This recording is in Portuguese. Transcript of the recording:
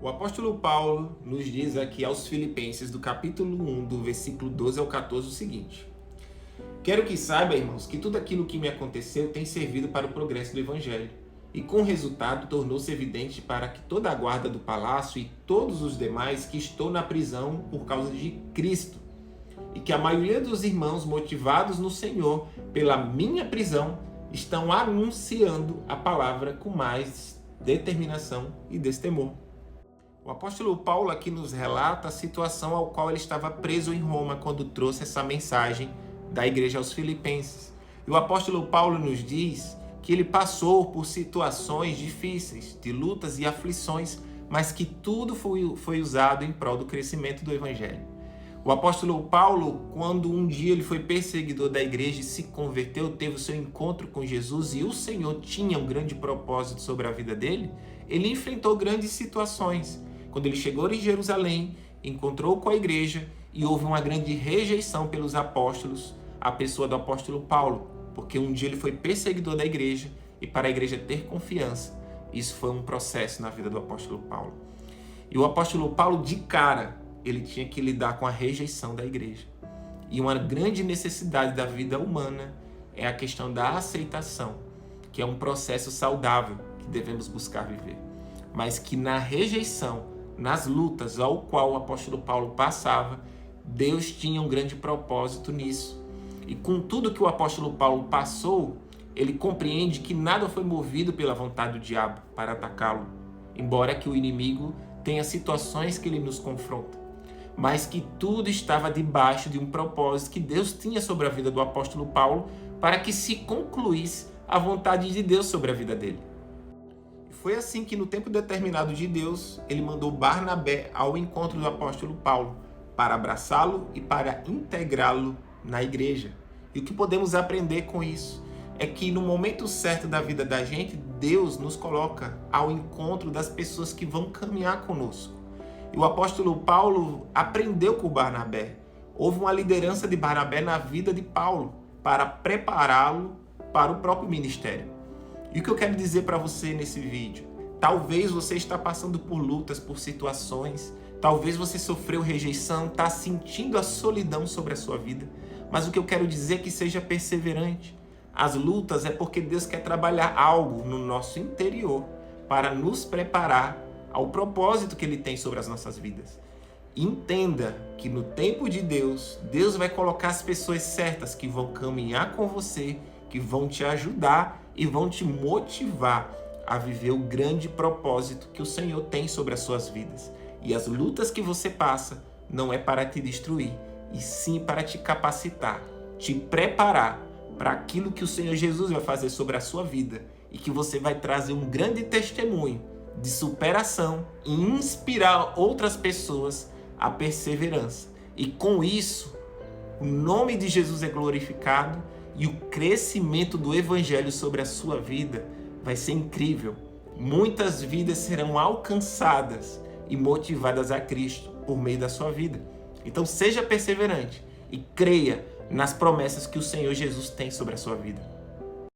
O apóstolo Paulo nos diz aqui aos Filipenses, do capítulo 1, do versículo 12 ao 14, o seguinte: quero que saiba, irmãos, que tudo aquilo que me aconteceu tem servido para o progresso do Evangelho, e com resultado tornou-se evidente para que toda a guarda do palácio e todos os demais que estou na prisão por causa de Cristo, e que a maioria dos irmãos, motivados no Senhor pela minha prisão, estão anunciando a palavra com mais determinação e destemor. O apóstolo Paulo aqui nos relata a situação ao qual ele estava preso em Roma quando trouxe essa mensagem da igreja aos Filipenses. E o apóstolo Paulo nos diz que ele passou por situações difíceis, de lutas e aflições, mas que tudo foi usado em prol do crescimento do Evangelho. O apóstolo Paulo, quando um dia ele foi perseguidor da igreja e se converteu, teve o seu encontro com Jesus e o Senhor tinha um grande propósito sobre a vida dele, ele enfrentou grandes situações. Quando ele chegou em Jerusalém, encontrou com a igreja e houve uma grande rejeição pelos apóstolos, a pessoa do apóstolo Paulo, porque um dia ele foi perseguidor da igreja e para a igreja ter confiança, isso foi um processo na vida do apóstolo Paulo. E o apóstolo Paulo, de cara, ele tinha que lidar com a rejeição da igreja. E uma grande necessidade da vida humana é a questão da aceitação, que é um processo saudável que devemos buscar viver. Mas que na rejeição, nas lutas ao qual o apóstolo Paulo passava, Deus tinha um grande propósito nisso. E com tudo que o apóstolo Paulo passou, ele compreende que nada foi movido pela vontade do diabo para atacá-lo, embora que o inimigo tenha situações que ele nos confronta, mas que tudo estava debaixo de um propósito que Deus tinha sobre a vida do apóstolo Paulo para que se concluísse a vontade de Deus sobre a vida dele. Foi assim que, no tempo determinado de Deus, ele mandou Barnabé ao encontro do apóstolo Paulo para abraçá-lo e para integrá-lo na igreja. E o que podemos aprender com isso é que no momento certo da vida da gente, Deus nos coloca ao encontro das pessoas que vão caminhar conosco. E o apóstolo Paulo aprendeu com Barnabé. Houve uma liderança de Barnabé na vida de Paulo para prepará-lo para o próprio ministério. E o que eu quero dizer para você nesse vídeo? Talvez você está passando por lutas, por situações, talvez você sofreu rejeição, está sentindo a solidão sobre a sua vida, mas o que eu quero dizer é que seja perseverante. As lutas é porque Deus quer trabalhar algo no nosso interior para nos preparar ao propósito que Ele tem sobre as nossas vidas. Entenda que no tempo de Deus, Deus vai colocar as pessoas certas que vão caminhar com você, que vão te ajudar e vão te motivar a viver o grande propósito que o Senhor tem sobre as suas vidas. E as lutas que você passa não é para te destruir, e sim para te capacitar, te preparar para aquilo que o Senhor Jesus vai fazer sobre a sua vida e que você vai trazer um grande testemunho de superação e inspirar outras pessoas à perseverança. E com isso, o nome de Jesus é glorificado e o crescimento do Evangelho sobre a sua vida vai ser incrível. Muitas vidas serão alcançadas e motivadas a Cristo por meio da sua vida. Então seja perseverante e creia nas promessas que o Senhor Jesus tem sobre a sua vida.